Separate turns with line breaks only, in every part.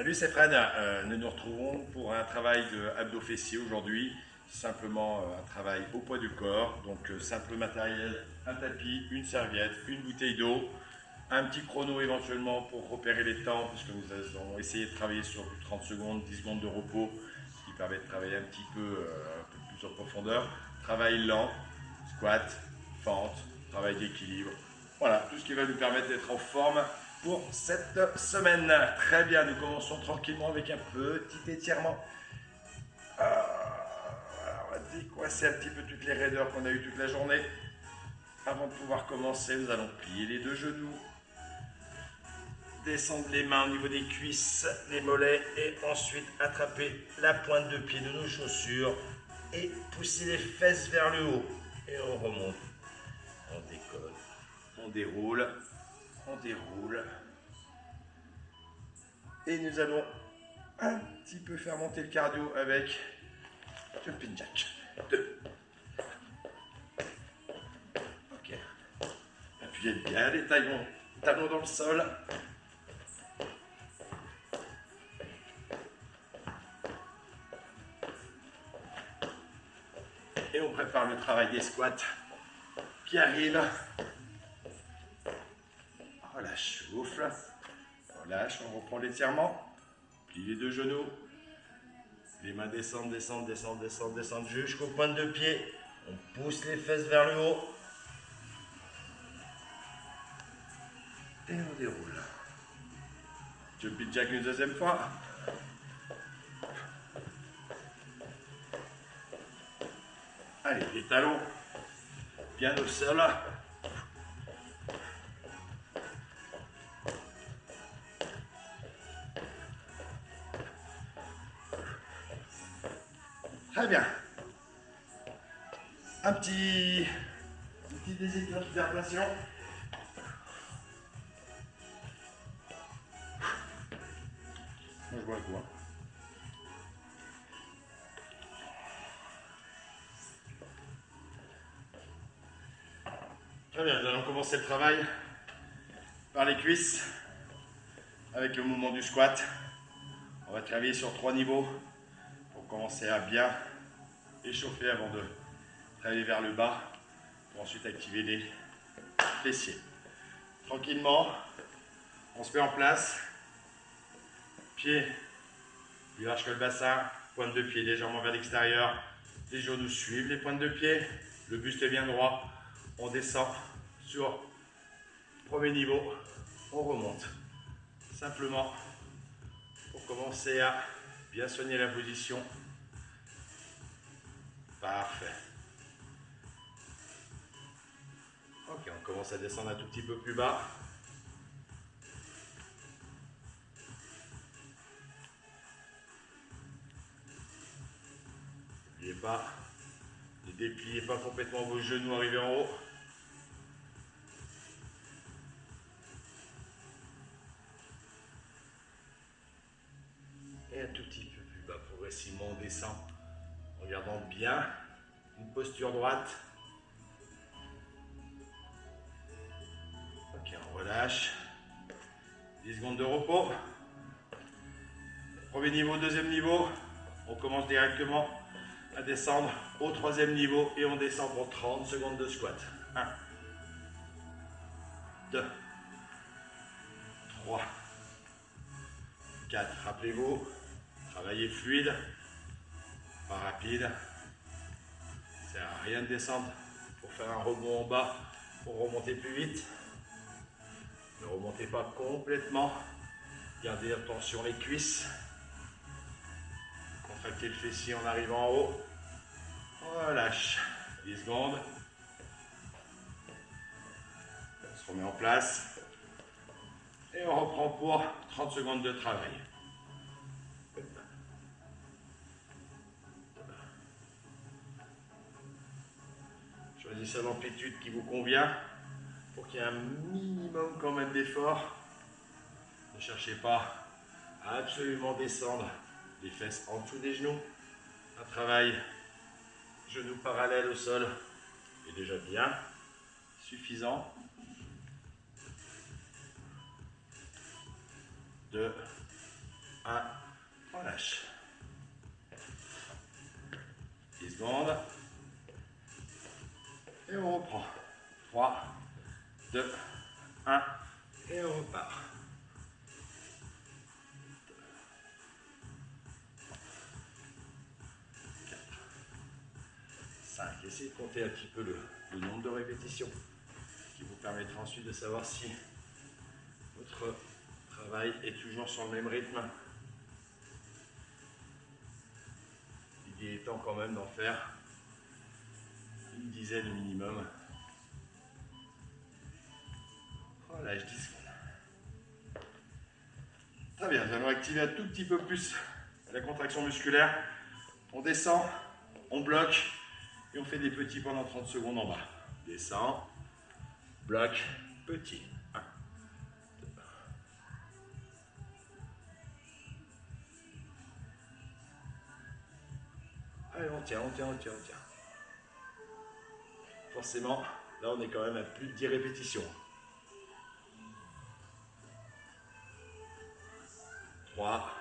Salut, c'est Fred. Nous nous retrouvons pour un travail de abdos fessiers aujourd'hui. Simplement un travail au poids du corps. Donc simple matériel, un tapis, une serviette, une bouteille d'eau, un petit chrono éventuellement pour repérer les temps, puisque nous allons essayer de travailler sur 30 secondes, 10 secondes de repos, ce qui permet de travailler un peu plus en profondeur. Travail lent, squat, fente, travail d'équilibre. Voilà, tout ce qui va nous permettre d'être en forme pour cette semaine. Très bien, nous commençons tranquillement avec un petit étirement. Voilà, on va décoincer un petit peu toutes les raideurs qu'on a eues toute la journée. Avant de pouvoir commencer, nous allons plier les deux genoux, descendre les mains au niveau des cuisses, les mollets, et ensuite attraper la pointe de pied de nos chaussures et pousser les fesses vers le haut. Et on remonte, on décolle, on déroule, on déroule. Et nous allons un petit peu faire monter le cardio avec jumping jack. 2. Ok. Appuyez bien les talons dans le sol. Et on prépare le travail des squats qui arrive. Relâche, souffle. Relâche, on reprend l'étirement. Plie les deux genoux. Les mains descendent, descendent, descendent, descendent, descendent jusqu'aux pointes de pied. On pousse les fesses vers le haut. Et on déroule. Jumping jack une deuxième fois. Allez, les talons bien au sol. Très bien. Un petit désinterpellation. Moi je vois le coup. Très bien, nous allons commencer le travail par les cuisses avec le mouvement du squat. On va travailler sur 3 niveaux pour commencer à bien échauffer avant de travailler vers le bas pour ensuite activer les fessiers. Tranquillement, on se met en place. Pied plus large que le bassin, pointe de pied légèrement vers l'extérieur. Les genoux suivent les pointes de pied. Le buste est bien droit. On descend sur premier niveau. On remonte. Simplement pour commencer à bien soigner la position. Parfait. Ok, on commence à descendre un tout petit peu plus bas. N'oubliez pas, ne dépliez pas complètement vos genoux arrivés en haut. Et un tout petit peu plus bas, progressivement on descend en gardant bien une posture droite. Ok, on relâche. 10 secondes de repos. Premier niveau, deuxième niveau. On commence directement à descendre au troisième niveau et on descend pour 30 secondes de squat. 1, 2, 3, 4. Rappelez-vous, travaillez fluide, pas rapide. Ça sert à rien de descendre pour faire un rebond en bas, pour remonter plus vite. Ne remontez pas complètement. Gardez en tension les cuisses. Contractez le fessier en arrivant en haut. Relâche. 10 secondes. On se remet en place. Et on reprend pour 30 secondes de travail. Choisissez l'amplitude qui vous convient pour qu'il y ait un minimum quand même d'effort. Ne cherchez pas à absolument descendre les fesses en dessous des genoux. Un travail genoux parallèles au sol est déjà bien suffisant. 2, 1, relâche. 10 secondes. Et on reprend. 3, 2, 1. Et on repart. 5. Essayez de compter un petit peu le nombre de répétitions qui vous permettra ensuite de savoir si votre travail est toujours sur le même rythme. L'idée étant quand même d'en faire une dizaine au minimum. Relâche 10 secondes. Très bien, nous allons activer un tout petit peu plus la contraction musculaire. On descend, on bloque et on fait des petits pendant 30 secondes en bas. Descend, bloque, petit. 1, 2. Allez, on tient. Forcément, là on est quand même à plus de 10 répétitions. 3,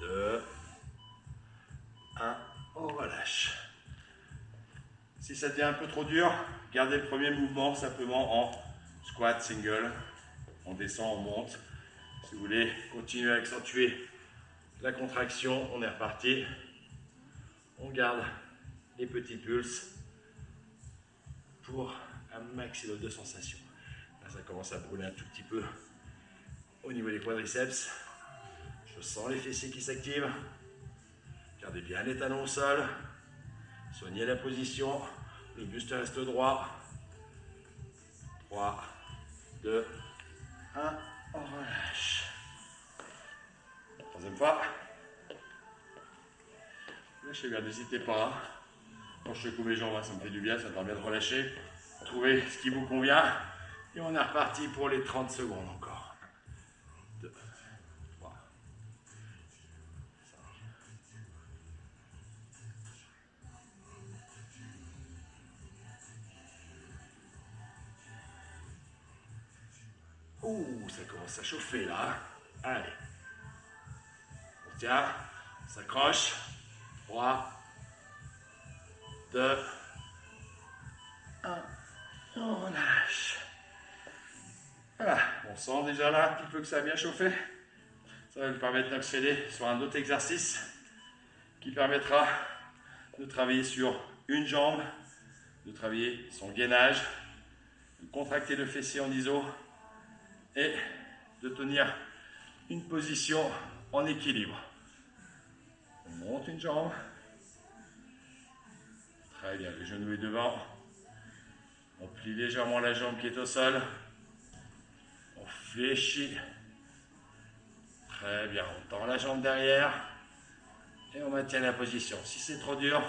2, 1, on relâche. Si ça devient un peu trop dur, gardez le premier mouvement simplement en squat, single. On descend, on monte. Si vous voulez continuer à accentuer la contraction, on est reparti. On garde les petits pulses pour un maximum de sensations. Là, ça commence à brûler un tout petit peu au niveau des quadriceps. Je sens les fessiers qui s'activent. Gardez bien les talons au sol. Soignez la position. Le buste reste droit. 3, 2, 1. On relâche. Troisième fois. Lâchez bien, n'hésitez pas. Quand je secoue mes jambes, ça me fait du bien, ça me permet de relâcher. Trouvez ce qui vous convient. Et on est reparti pour les 30 secondes encore. 2, 3, 5. Ouh, ça commence à chauffer là. Allez. On tient, on s'accroche. 3, 2, 1. On relâche. Voilà, on sent déjà là un petit peu que ça a bien chauffé. Ça va nous permettre d'accéder sur un autre exercice qui permettra de travailler sur une jambe, de travailler son gainage, de contracter le fessier en iso et de tenir une position en équilibre. On monte une jambe. Très bien, le genou est devant. On plie légèrement la jambe qui est au sol. On fléchit. Très bien, on tend la jambe derrière. Et on maintient la position. Si c'est trop dur,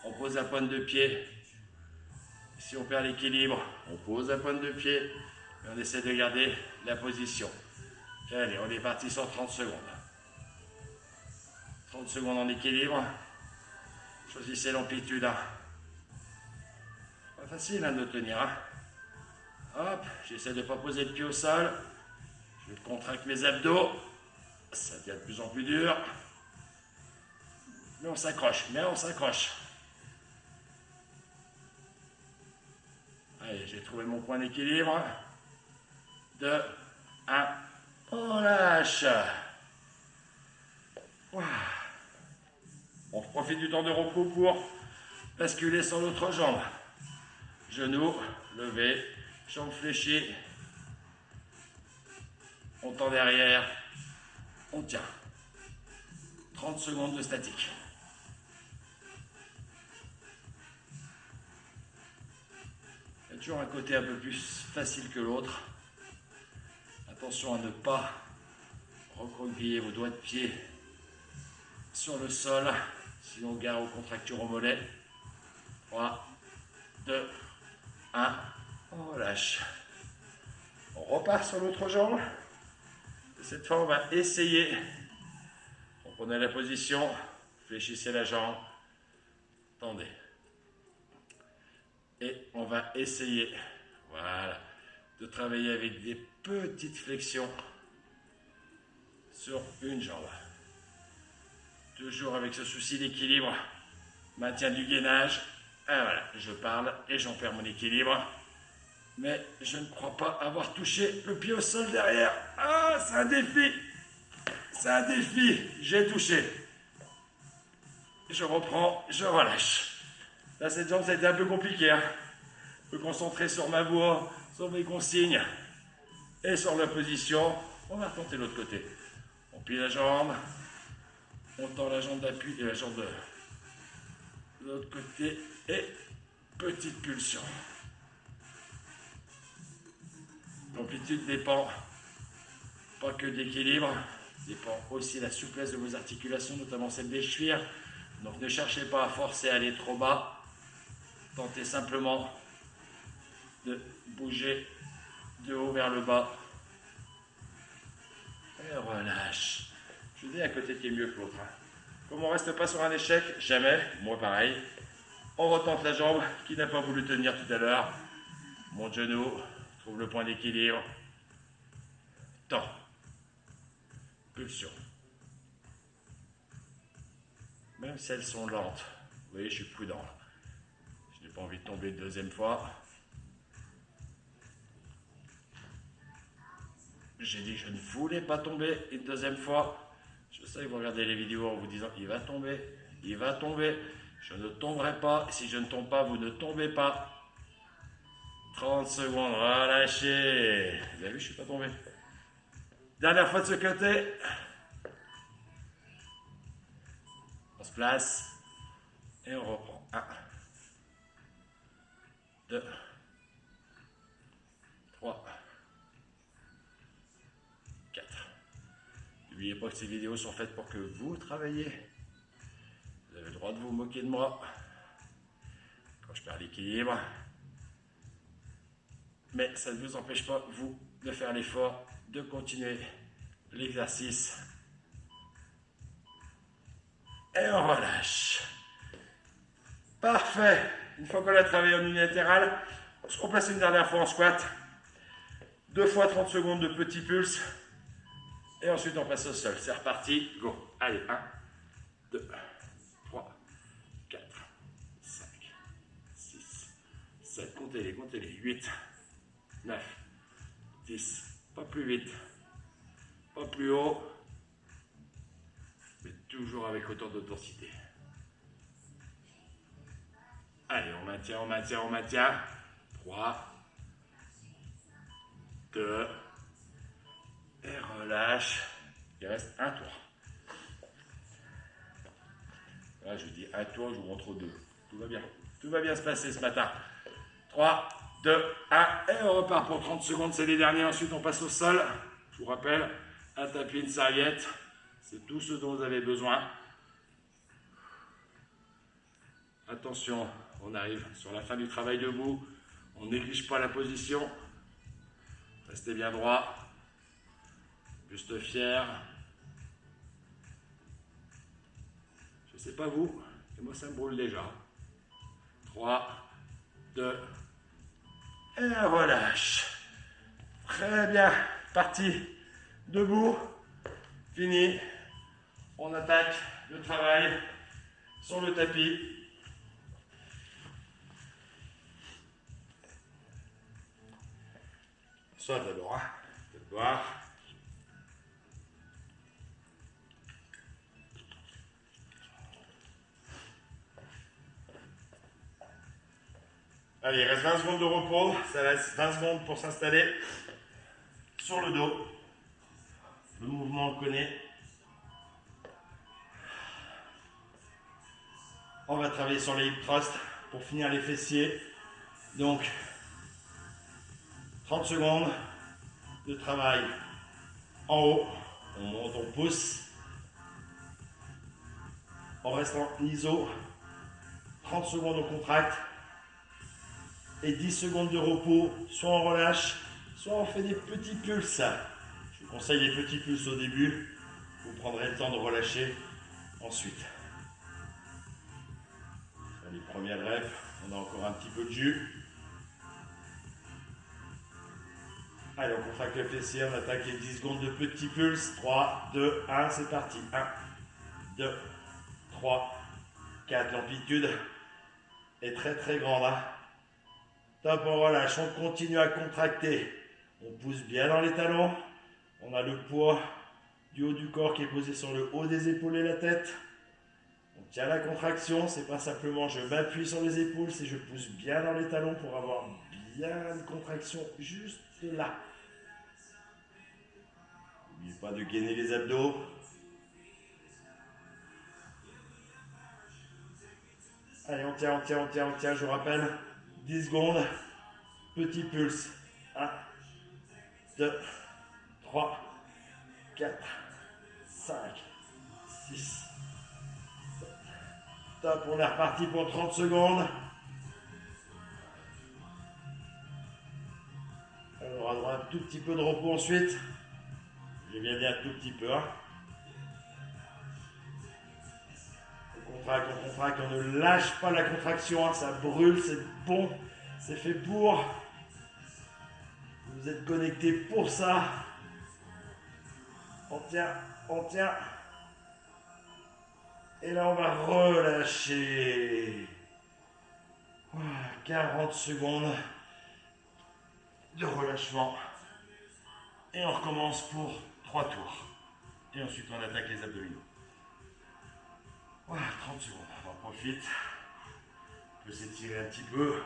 on pose la pointe de pied. Si on perd l'équilibre, on pose la pointe de pied. Et on essaie de garder la position. Et allez, on est parti sur 30 secondes. 30 secondes en équilibre. Choisissez l'amplitude. Pas facile de tenir. Hop, j'essaie de ne pas poser le pied au sol. Je contracte mes abdos. Ça devient de plus en plus dur. Mais on s'accroche, Allez, j'ai trouvé mon point d'équilibre. 2, 1, on lâche. On profite du temps de repos pour basculer sur l'autre jambe. Genou levé, jambe fléchie. On tend derrière. On tient. 30 secondes de statique. Il y a toujours un côté un peu plus facile que l'autre. Attention à ne pas recroqueviller vos doigts de pied sur le sol, sinon gare aux contractures au mollet. 3, 2, 1, on relâche. On repart sur l'autre jambe. Cette fois, on va essayer. Donc, on a la position, fléchissez la jambe, tendez. Et on va essayer, voilà, de travailler avec des petites flexions sur une jambe. Toujours avec ce souci d'équilibre, maintien du gainage. Et voilà, je parle et j'en perds mon équilibre. Mais je ne crois pas avoir touché le pied au sol derrière. Ah, c'est un défi. C'est un défi. J'ai touché. Je reprends, je relâche. Là, cette jambe, ça a été un peu compliqué. Hein. Je me concentrer sur ma voix, sur mes consignes et sur la position. On va retenter l'autre côté. On plie la jambe. On tend la jambe d'appui et la jambe de l'autre côté. Et petite pulsion. L'amplitude dépend pas que de l'équilibre, dépend aussi de la souplesse de vos articulations, notamment celle des chevilles. Donc ne cherchez pas à forcer à aller trop bas. Tentez simplement de bouger de haut vers le bas. Et relâche. Je vous dis un côté qui est mieux que l'autre. Comme on ne reste pas sur un échec, jamais, moi pareil, on retente la jambe qui n'a pas voulu tenir tout à l'heure. Monte genou, trouve le point d'équilibre. Tends. Pulsion. Même si elles sont lentes. Vous voyez, je suis prudent. Je n'ai pas envie de tomber une deuxième fois. J'ai dit que je ne voulais pas tomber une deuxième fois. Je sais que vous regardez les vidéos en vous disant il va tomber, il va tomber. Je ne tomberai pas. Si je ne tombe pas, vous ne tombez pas. 30 secondes, relâchez. Vous avez vu, je ne suis pas tombé. Dernière fois de ce côté. On se place. Et on reprend. 1, 2, 3, 4. N'oubliez pas que ces vidéos sont faites pour que vous travailliez. Vous avez le droit de vous moquer de moi quand je perds l'équilibre. Mais ça ne vous empêche pas, vous, de faire l'effort, de continuer l'exercice. Et on relâche. Parfait. Une fois qu'on a travaillé en unilatéral, on se replace une dernière fois en squat. 2 fois 30 secondes de petits pulses. Et ensuite on passe au sol. C'est reparti. Go. Allez, 1, 2, 3, 4, 5, 6, 7. Comptez-les, comptez-les. 8, 9, 10. Pas plus vite. Pas plus haut. Mais toujours avec autant d'intensité. Allez, on maintient, on maintient, on maintient. 3, 2, et relâche. Il reste un tour. Là, je dis un tour, je vous montre 2. Tout va bien. Tout va bien se passer ce matin. 3, 2, 1, et on repart pour 30 secondes. C'est les derniers. Ensuite, on passe au sol. Je vous rappelle, un tapis, une serviette. C'est tout ce dont vous avez besoin. Attention, on arrive sur la fin du travail debout. On ne néglige pas la position. Restez bien droit. Buste fier. Je ne sais pas vous, mais moi ça me brûle déjà. 3, 2, et relâche. Très bien. Parti. Debout. Fini. On attaque le travail sur le tapis. Soit d'abord, hein. D'abord. Allez, il reste 20 secondes de repos. Ça laisse 20 secondes pour s'installer sur le dos. Le mouvement, on le connaît. On va travailler sur les hip thrusts pour finir les fessiers. Donc, 30 secondes de travail en haut. On monte, on pousse. On reste en iso. 30 secondes on contracte. Et 10 secondes de repos. Soit on relâche, soit on fait des petits pulses. Je vous conseille les petits pulses au début. Vous prendrez le temps de relâcher ensuite. Les premières reps, on a encore un petit peu de jus. Allez, on contracte le fessier, on attaque les 10 secondes de petits pulses. 3, 2, 1, c'est parti. 1, 2, 3, 4. L'amplitude est très très grande. Hein. Top, on relâche, on continue à contracter. On pousse bien dans les talons. On a le poids du haut du corps qui est posé sur le haut des épaules et la tête. On tient la contraction, c'est pas simplement je m'appuie sur les épaules, c'est je pousse bien dans les talons pour avoir bien une contraction juste là. N'oubliez pas de gainer les abdos. Allez, on tient, je vous rappelle, 10 secondes, petit pulse. 1, 2, 3, 4, 5, 6, 7. Top, on est reparti pour 30 secondes. On aura droit à un tout petit peu de repos ensuite. J'ai bien dit un tout petit peu. Hein. On contracte, on ne lâche pas la contraction. Hein. Ça brûle, c'est bon, c'est fait pour. Vous êtes connectés pour ça. On tient, on tient. Et là, on va relâcher. 40 secondes de relâchement. Et on recommence pour 3 tours. Et ensuite, on attaque les abdominaux. 30 secondes. On en profite. On peut s'étirer un petit peu.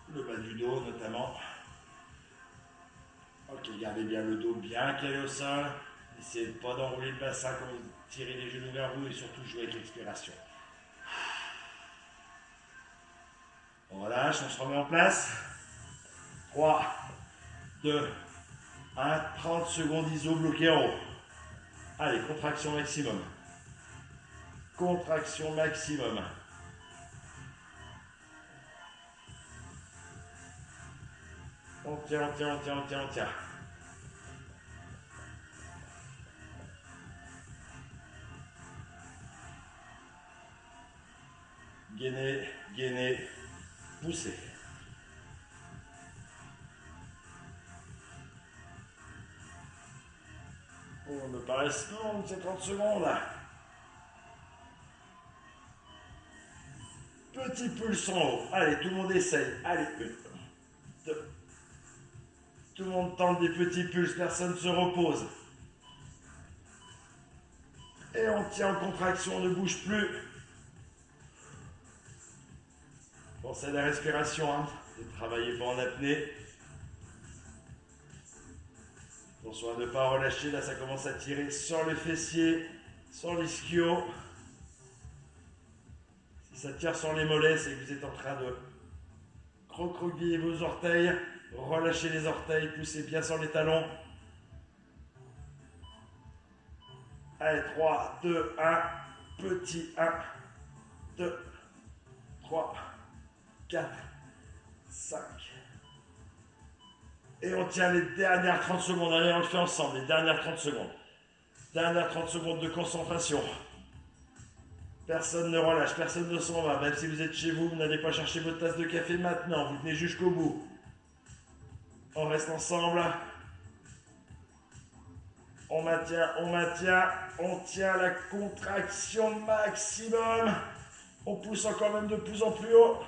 Le bas du dos, notamment. Ok, gardez bien le dos bien calé au sol. N'essayez pas d'enrouler le bassin quand vous tirez les genoux vers vous et surtout jouez avec l'expiration. On relâche, on se remet en place. 3, 2, 1, 30 secondes iso bloqué en haut. Allez, contraction maximum. Contraction maximum. On tient, on tient, on tient, on tient, on tient. Gainez, gainez, poussez. On me paraît long ces 30 secondes. Petit pulse en haut. Allez, tout le monde essaye. Allez, 1, 2. Tout le monde tente des petits pulses, personne ne se repose. Et on tient en contraction, on ne bouge plus. Pensez à la respiration, hein. Ne travaillez pas en apnée. Attention à ne pas relâcher, là ça commence à tirer sur les fessiers, sur l'ischio. Si ça tire sur les mollets, c'est que vous êtes en train de recroqueviller vos orteils, relâchez les orteils, poussez bien sur les talons. Allez, 3, 2, 1, petit 1, 2, 3, 4, 5. Et on tient les dernières 30 secondes. Allez, on le fait ensemble, les dernières 30 secondes. Dernières 30 secondes de concentration. Personne ne relâche, personne ne s'en va. Même si vous êtes chez vous, vous n'allez pas chercher votre tasse de café maintenant. Vous tenez jusqu'au bout. On reste ensemble. On maintient, on tient la contraction maximum. On pousse encore même de plus en plus haut.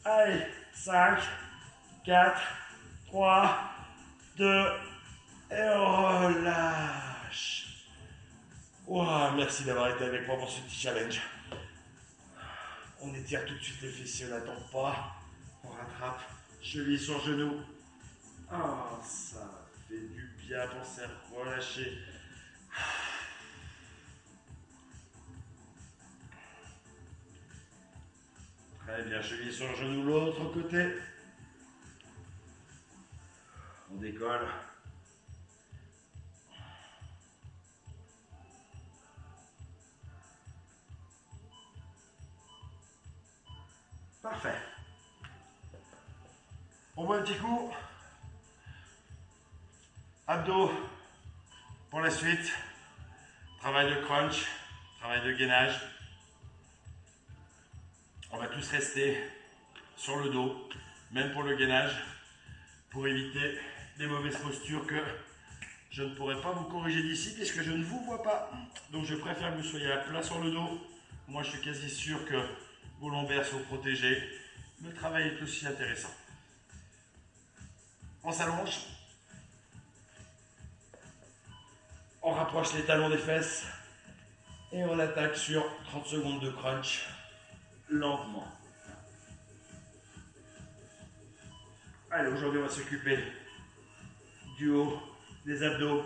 Allez, 5, 4, 3, 2, et on relâche. Wow, merci d'avoir été avec moi pour ce petit challenge. On étire tout de suite les fessiers, on n'attend pas. On rattrape, cheville sur genou. Oh, ça fait du bien, pensez à relâcher. Très bien, cheville sur genou, l'autre côté. On décolle. Parfait. On voit un petit coup. Abdos pour la suite. Travail de crunch, travail de gainage. On va tous rester sur le dos. même pour le gainage, pour éviter les mauvaises postures que je ne pourrais pas vous corriger d'ici puisque je ne vous vois pas. Donc je préfère que vous soyez à plat sur le dos. Moi je suis quasi sûr que vos lombaires sont protégés. Le travail est aussi intéressant. On s'allonge. On rapproche les talons des fesses. Et on attaque sur 30 secondes de crunch. Lentement. Allez, aujourd'hui on va s'occuper du haut, des abdos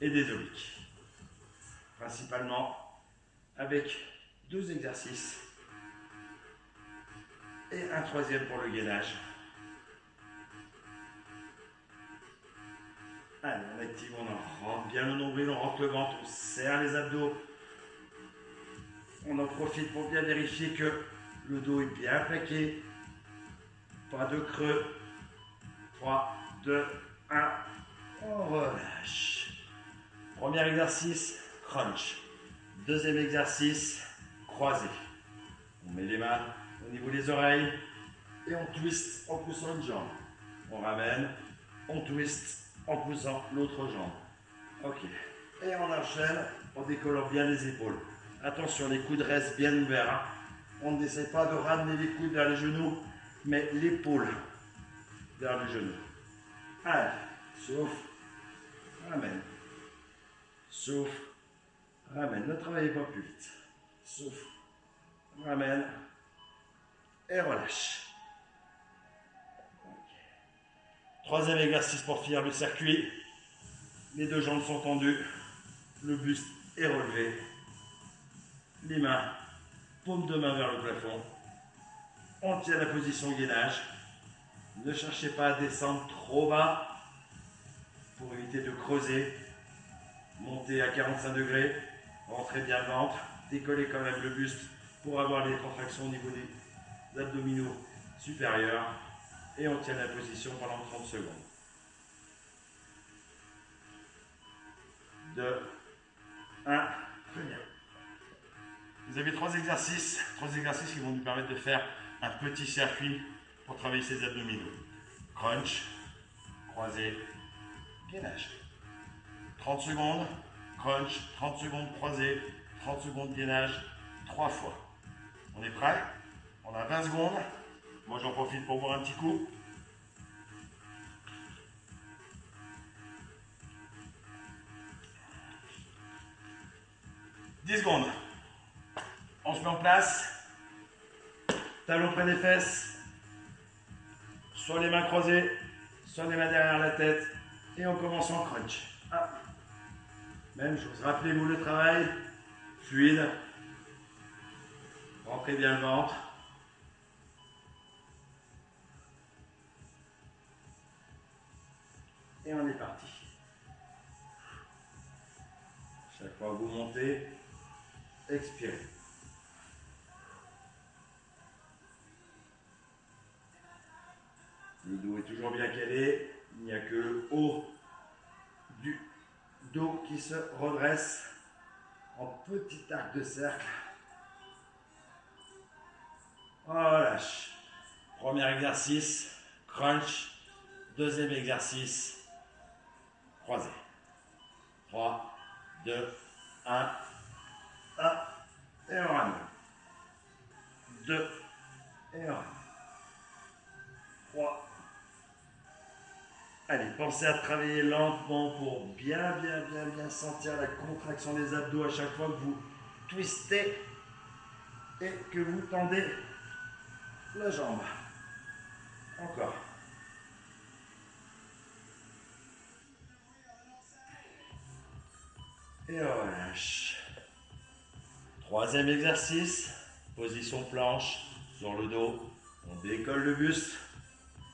et des obliques. Principalement avec 2 exercices et un troisième pour le gainage. Allez, on active, on rentre bien le nombril, on rentre le ventre, on serre les abdos. On en profite pour bien vérifier que le dos est bien plaqué. Pas de creux. 3, 2, 1. On relâche. Premier exercice, crunch. Deuxième exercice, croisé. On met les mains au niveau des oreilles et on twist en poussant une jambe. On ramène, on twist en poussant l'autre jambe. Ok. Et on enchaîne en décollant bien les épaules. Attention, les coudes restent bien ouverts. Hein. On n'essaie pas de ramener les coudes vers les genoux, mais l'épaule vers les genoux. Allez, souffle, ramène. Souffle, ramène. Ne travaillez pas plus vite. Souffle, ramène et relâche. Okay. Troisième exercice pour finir le circuit. Les 2 jambes sont tendues, le buste est relevé. Les mains, paume de main vers le plafond. On tient la position gainage. Ne cherchez pas à descendre trop bas pour éviter de creuser. Montez à 45 degrés. Rentrez bien le ventre. Décollez quand même le buste pour avoir les contractions au niveau des abdominaux supérieurs. Et on tient la position pendant 30 secondes. 2, 1, très bien. Vous avez 3 exercices qui vont nous permettre de faire un petit circuit pour travailler ces abdominaux. Crunch, croisé, gainage. 30 secondes, crunch, 30 secondes croisé, 30 secondes gainage, 3 fois. On est prêt? On a 20 secondes. Moi j'en profite pour boire un petit coup. « 10 secondes. On se met en place. Talons près des fesses. Soit les mains croisées, soit les mains derrière la tête. Et on commence en crunch. 1. Même chose. Rappelez-vous le travail. Fluide. Rentrez bien le ventre. Et on est parti. Chaque fois que vous montez, expirez. Le dos est toujours bien calé. Il n'y a que le haut du dos qui se redresse en petit arc de cercle. Relâche. Premier exercice, crunch. Deuxième exercice, croisé. 3, 2, 1, 1, et on ramène. 2, et on ramène. 3. Allez, pensez à travailler lentement pour bien sentir la contraction des abdos à chaque fois que vous twistez et que vous tendez la jambe. Encore. Et relâche. Troisième exercice, position planche sur le dos. On décolle le buste,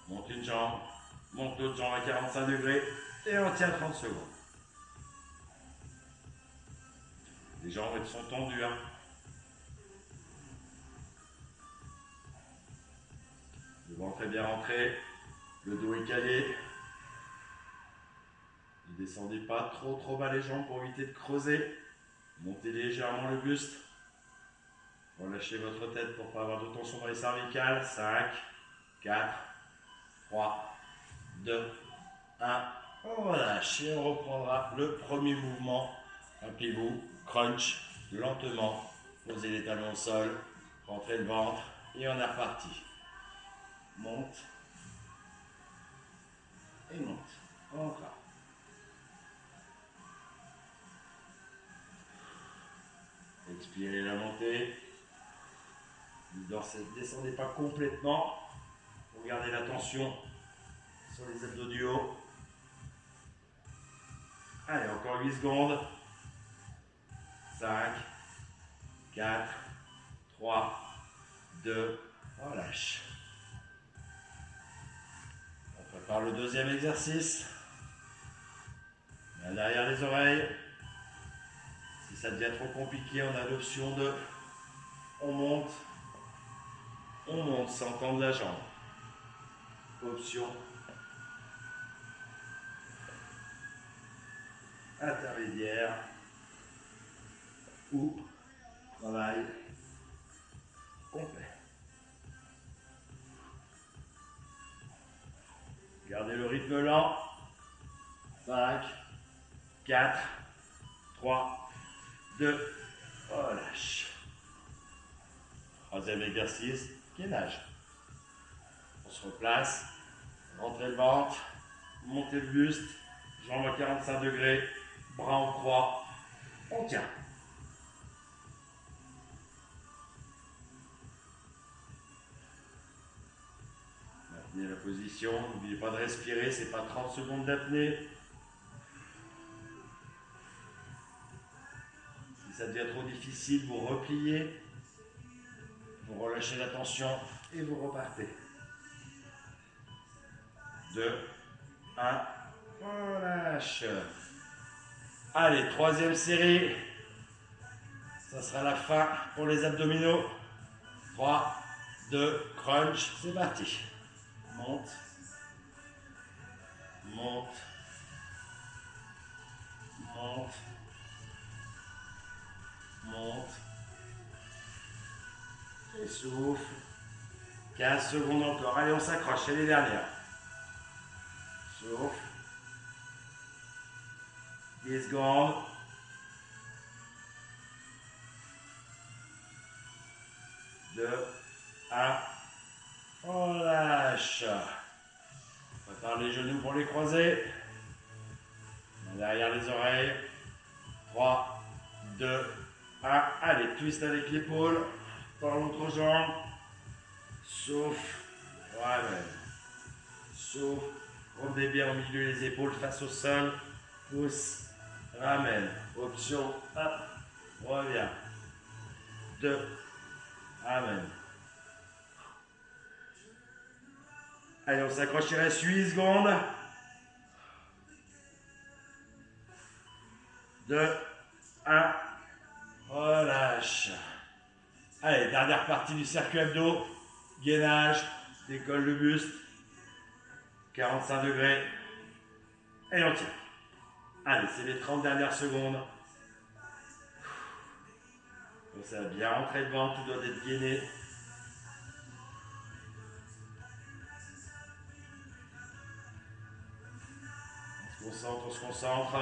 monte une jambe, monte l'autre jambe à 45 degrés et on tient 30 secondes. Les jambes elles sont tendues. Hein. Le ventre est bien rentré, le dos est calé. Ne descendez pas trop bas les jambes pour éviter de creuser. Montez légèrement le buste. Relâchez votre tête pour ne pas avoir de tension dans les cervicales. 5, 4, 3, 2, 1. On relâche et on reprendra le premier mouvement. Rappelez-vous, crunch, lentement. Posez les talons au sol, rentrez le ventre et on est reparti. Monte et monte. Encore. Expirez la montée. Ne descendez pas complètement. Vous gardez la tension sur les abdos du haut. Allez, encore 8 secondes. 5, 4, 3, 2, relâche. On prépare le deuxième exercice. Main derrière les oreilles. Si ça devient trop compliqué, on a l'option de on monte sans tendre la jambe. Option intermédiaire ou travail complet. Gardez le rythme lent. 5, 4, 3, 2, relâche. Troisième exercice, gainage. On se replace, rentrez le ventre, montez le buste, jambes à 45 degrés, bras en croix, on tient. Maintenez la position, n'oubliez pas de respirer, c'est pas 30 secondes d'apnée. Si ça devient trop difficile, vous repliez, vous relâchez la tension et vous repartez. 2, 1, relâche. Allez, troisième série. Ça sera la fin pour les abdominaux. 3, 2, crunch, c'est parti. Monte, monte, monte, monte. Et souffle. 15 secondes encore. Allez, on s'accroche, c'est les dernières. Souffle. 10 secondes. 2, 1. Relâche. Prépare les genoux pour les croiser. Derrière les oreilles. 3, 2, 1. Allez, twist avec l'épaule. Par l'autre jambe. Souffle. Ramène. Souffle. Revenez bien au milieu les épaules face au sol. Pousse. Ramène. Option. Hop. Reviens. 2. Ramène. Allez, on s'accroche, il reste 8 secondes. 2, 1. Relâche. Allez, dernière partie du circuit abdos. Gainage. Décolle le buste. 45 degrés. Et on tient. Allez, c'est les 30 dernières secondes. Pensez à bien rentrer devant, tout doit être gainé. On se concentre.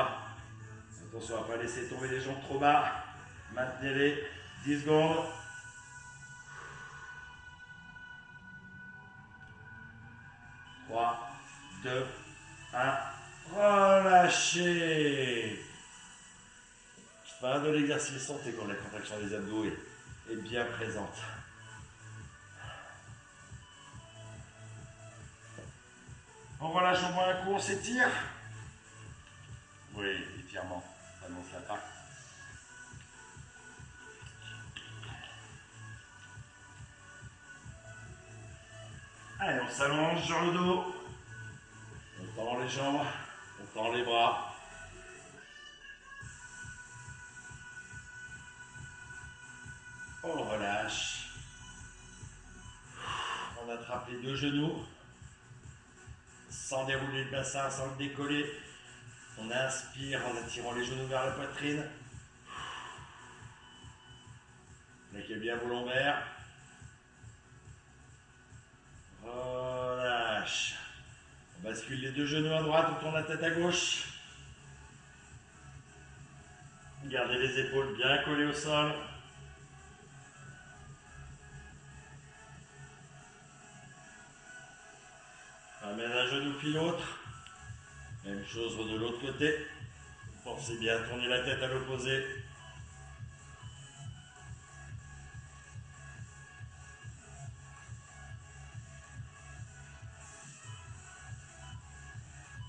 Attention à ne pas laisser tomber les jambes trop bas. Maintenez-les. 10 secondes. 3, 2, 1. Relâchez. Fin de l'exercice. Sentez quand la contraction des abdos est bien présente. On relâche au moins un coup, on s'étire. Oui, étirement, ça annonce l'attaque. Allez, on s'allonge sur le dos. On tend les jambes, on tend les bras. On relâche. On attrape les deux genoux. Sans dérouler le bassin, sans le décoller. On inspire en attirant les genoux vers la poitrine. Plaquez bien vos lombaires. Relâche. On bascule les deux genoux à droite, on tourne la tête à gauche. Gardez les épaules bien collées au sol. Ramène un genou puis l'autre. Même chose de l'autre côté. Pensez bien à tourner la tête à l'opposé.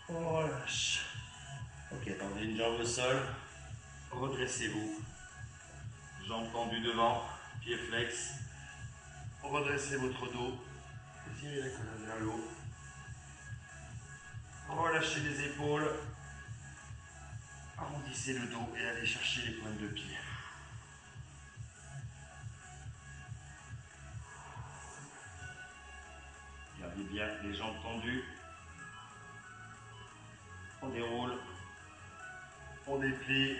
On relâche. Ok, tendez une jambe au sol. Redressez-vous. Jambes tendues devant, pieds flex. Redressez votre dos. Tirez la colonne vers le haut. Relâchez les épaules. Arrondissez le dos et allez chercher les pointes de pied. Gardez bien les jambes tendues. On déroule. On déplie.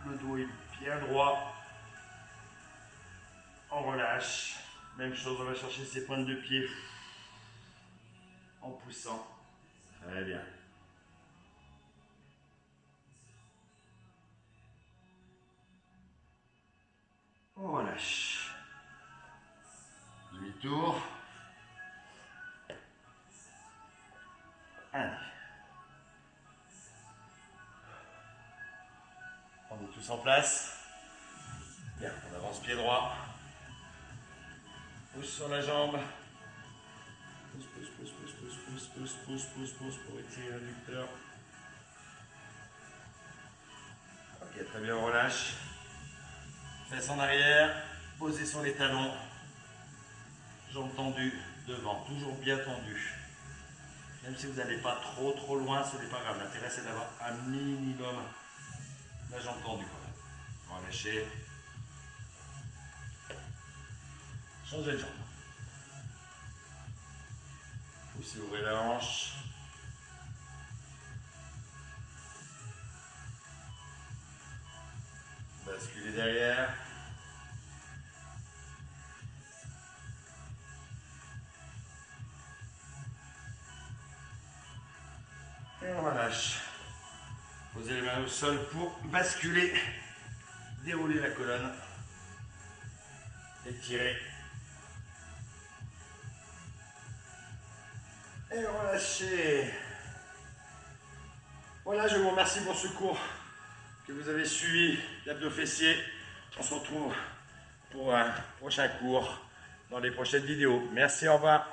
Le dos est bien droit. On relâche. Même chose, on va chercher ses pointes de pied en poussant. Très bien. On relâche. Demi-tour. Allez. On est tous en place. Bien, on avance pied droit. Pousse sur la jambe. Pousse, pousse, pousse, pousse, pousse, pousse, pousse, pousse, pousse, pousse pour étirer l'adducteur. Ok, très bien, on relâche. Fesses en arrière, posez sur les talons. Jambes tendues devant, toujours bien tendues. Même si vous n'allez pas trop loin, ce n'est pas grave. L'intérêt c'est d'avoir un minimum la jambe tendue. Relâchez. Changez de jambe. Poussez, ouvrez la hanche. Basculez derrière. Et on relâche. Posez les mains au sol pour basculer. Déroulez la colonne. Étirez. Et relâchez. Voilà, je vous remercie pour ce cours que vous avez suivi d'abdos fessiers. On se retrouve pour un prochain cours dans les prochaines vidéos. Merci, au revoir.